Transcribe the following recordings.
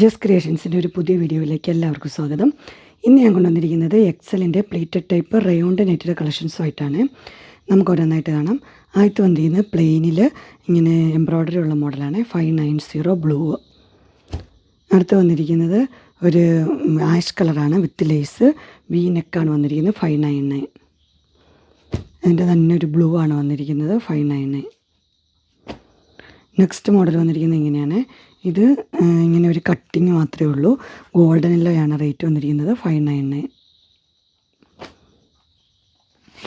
Just ക്രിയേഷൻസിൻ്റെ ഒരു പുതിയ വീഡിയോയിലേക്ക് എല്ലാവർക്കും സ്വാഗതം. ഇന്ന് ഞാൻ കൊണ്ടുവന്നിരിക്കുന്നത് എക്സലിൻ്റെ പ്ലേറ്റഡ് ടൈപ്പ് റയോണ്ട് നെറ്റഡ് കളക്ഷൻസുമായിട്ടാണ്. നമുക്ക് ഓരോന്നായിട്ട് കാണാം. ആദ്യത്തെ വന്നിരിക്കുന്നത് പ്ലെയിനിൽ ഇങ്ങനെ എംബ്രോയ്ഡറി ഉള്ള മോഡലാണ് 590 ബ്ലൂ. അടുത്ത് വന്നിരിക്കുന്നത് ഒരു ആഷ് കളറാണ് വിത്ത് ലേസ് വി നെക്കാണ് വന്നിരിക്കുന്നത് 599. അതിൻ്റെ തന്നെ ഒരു ബ്ലൂ ആണ് വന്നിരിക്കുന്നത് 599. നെക്സ്റ്റ് മോഡൽ വന്നിരിക്കുന്നത് ഇങ്ങനെയാണ്. ഇത് ഇങ്ങനെ ഒരു കട്ടിങ് മാത്രമേ ഉള്ളൂ. ഗോൾഡൻ യെല്ലോയാണ് റേറ്റ് വന്നിരിക്കുന്നത് 599.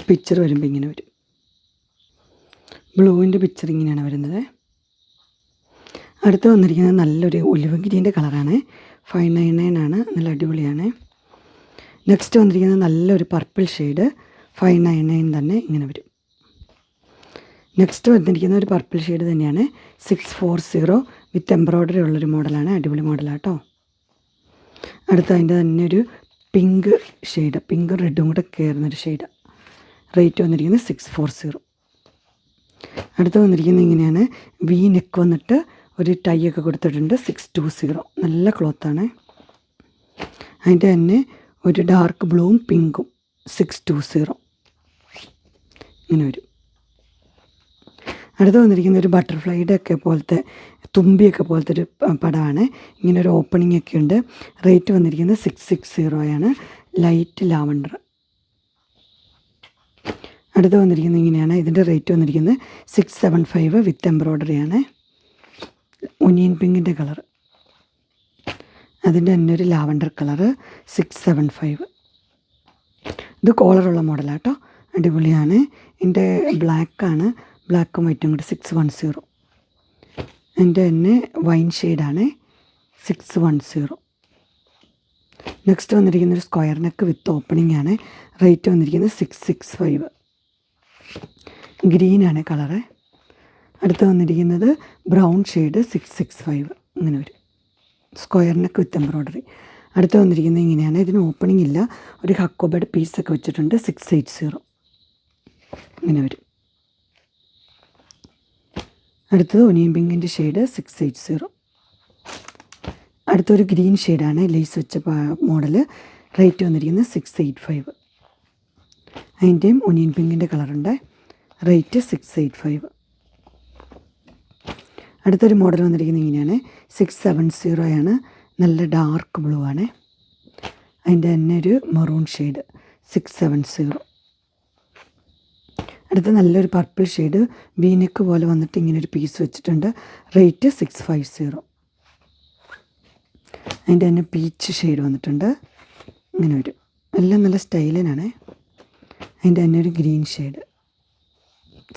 പിക്ചർ വരുമ്പോൾ ഇങ്ങനെ വരും. ബ്ലൂവിൻ്റെ പിക്ചർ ഇങ്ങനെയാണ് വരുന്നത്. അടുത്ത് വന്നിരിക്കുന്നത് നല്ലൊരു ഒലിവ് ഗ്രീൻ്റെ കളറാണ് 599 ആണ്. നല്ല അടിപൊളിയാണ്. നെക്സ്റ്റ് വന്നിരിക്കുന്നത് നല്ലൊരു പർപ്പിൾ ഷെയ്ഡ് 599 തന്നെ ഇങ്ങനെ വരും. നെക്സ്റ്റ് വന്നിരിക്കുന്ന ഒരു പർപ്പിൾ ഷെയ്ഡ് തന്നെയാണ് 640 വിത്ത് എംബ്രോയ്ഡറി ഉള്ളൊരു മോഡലാണ്. അടിപൊളി മോഡലാട്ടോ. അടുത്ത അതിൻ്റെ തന്നെ ഒരു പിങ്ക് ഷെയ്ഡ്, പിങ്ക് റെഡും കൂടെ കയറുന്നൊരു ഷെയ്ഡ്. റേറ്റ് വന്നിരിക്കുന്നത് 640. അടുത്ത് വന്നിരിക്കുന്നത് ഇങ്ങനെയാണ്. വി നെക്ക് വന്നിട്ട് ഒരു ടൈ ഒക്കെ കൊടുത്തിട്ടുണ്ട് 620. നല്ല ക്ലോത്താണ്. അതിൻ്റെ തന്നെ ഒരു ഡാർക്ക് ബ്ലൂവും പിങ്കും 620 ഇങ്ങനെ വരും. അടുത്ത് വന്നിരിക്കുന്ന ഒരു ബട്ടർഫ്ലൈയുടെ ഒക്കെ പോലത്തെ തുമ്പിയൊക്കെ പോലത്തെ ഒരു പടമാണ്. ഇങ്ങനെ ഒരു ഓപ്പണിംഗ് ഒക്കെ ഉണ്ട്. റേറ്റ് വന്നിരിക്കുന്നത് 660 ലൈറ്റ് ലാവണ്ടർ. അടുത്ത് വന്നിരിക്കുന്നത് ഇങ്ങനെയാണ്. ഇതിൻ്റെ റേറ്റ് വന്നിരിക്കുന്നത് 675 വിത്ത് എംബ്രോയ്ഡറിയാണ്. Onion പിങ്കിൻ്റെ colour. അതിൻ്റെ തന്നെ ഒരു ലാവണ്ടർ കളറ് 675. ഇത് കോളറുള്ള മോഡലാട്ടോ. അടിപൊളിയാണ്. ഇതിൻ്റെ ബ്ലാക്കാണ്, ബ്ലാക്കും വൈറ്റും കൂടി 610. എൻ്റെ തന്നെ വൈൻ ഷെയ്ഡാണ് 610. നെക്സ്റ്റ് വന്നിരിക്കുന്നൊരു സ്ക്വയർ നെക്ക് വിത്ത് ഓപ്പണിംഗ് ആണ്. റേറ്റ് വന്നിരിക്കുന്നത് 665. ഗ്രീനാണ് കളറ്. അടുത്ത് വന്നിരിക്കുന്നത് ബ്രൗൺ ഷെയ്ഡ് 665 ഇങ്ങനെ വരും. Square neck with embroidery. അടുത്ത് വന്നിരിക്കുന്നത് ഇങ്ങനെയാണ്. ഇതിന് ഓപ്പണിംഗ് ഇല്ല. ഒരു ഹക്കോബേഡ് പീസൊക്കെ വെച്ചിട്ടുണ്ട് 680 ഇങ്ങനെ വരും. അടുത്തത് ഒനിയൻ പിങ്കിൻ്റെ ഷെയ്ഡ് 680. അടുത്തൊരു ഗ്രീൻ ഷെയ്ഡാണ് ലേസ് വെച്ച മോഡൽ. റേറ്റ് വന്നിരിക്കുന്നത് 685. അതിൻ്റെയും ഒനിയൻ പിങ്കിൻ്റെ കളറുണ്ട്. റേറ്റ് 685. അടുത്തൊരു മോഡൽ വന്നിരിക്കുന്നത് ഇങ്ങനെയാണ്. 670 നല്ല ഡാർക്ക് ബ്ലൂ ആണ്. അതിൻ്റെ തന്നെ ഒരു മെറൂൺ ഷെയ്ഡ് 670. അടുത്ത നല്ലൊരു പർപ്പിൾ ഷെയ്ഡ് വീനെക്ക് പോലെ വന്നിട്ട് ഇങ്ങനെ ഒരു പീസ് വെച്ചിട്ടുണ്ട്. റേറ്റ് 650. അതിൻ്റെ തന്നെ പീച്ച് ഷെയ്ഡ് വന്നിട്ടുണ്ട് ഇങ്ങനെ വരും. എല്ലാം നല്ല സ്റ്റൈലിനാണ്. അതിൻ്റെ തന്നെ ഒരു ഗ്രീൻ ഷെയ്ഡ്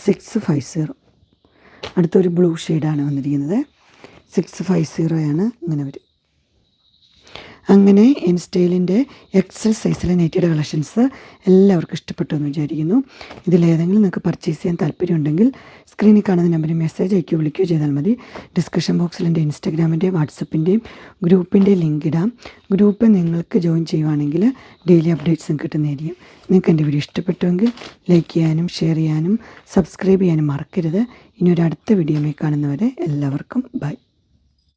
650. അടുത്തൊരു ബ്ലൂ ഷെയ്ഡാണ് വന്നിരിക്കുന്നത് 650 ഇങ്ങനെ വരും. അങ്ങനെ ഇൻസ്റ്റൈലിൻ്റെ എക്സൽ സൈസിലെ നെറ്റഡ് കളക്ഷൻസ് എല്ലാവർക്കും ഇഷ്ടപ്പെട്ടു എന്ന് വിചാരിക്കുന്നു. ഇതിലേതെങ്കിലും നിങ്ങൾക്ക് പർച്ചേസ് ചെയ്യാൻ താല്പര്യമുണ്ടെങ്കിൽ സ്ക്രീനിൽ കാണുന്ന നമ്പറിൽ മെസ്സേജ് അയക്കുകയോ വിളിക്കുകയോ ചെയ്താൽ മതി. ഡിസ്ക്രിപ്ഷൻ ബോക്സിൽ എൻ്റെ ഇൻസ്റ്റാഗ്രാമിൻ്റെയും വാട്സപ്പിൻ്റെയും ഗ്രൂപ്പിൻ്റെയും ലിങ്ക് ഇടാം. ഗ്രൂപ്പ് നിങ്ങൾക്ക് ജോയിൻ ചെയ്യുവാണെങ്കിൽ ഡെയിലി അപ്ഡേറ്റ്സും കിട്ടുന്നതായിരിക്കും. നിങ്ങൾക്ക് എൻ്റെ വീഡിയോ ഇഷ്ടപ്പെട്ടുവെങ്കിൽ ലൈക്ക് ചെയ്യാനും ഷെയർ ചെയ്യാനും സബ്സ്ക്രൈബ് ചെയ്യാനും മറക്കരുത്. ഇനി ഒരു അടുത്ത വീഡിയോയിൽ കാണുന്നവരെ എല്ലാവർക്കും ബൈ.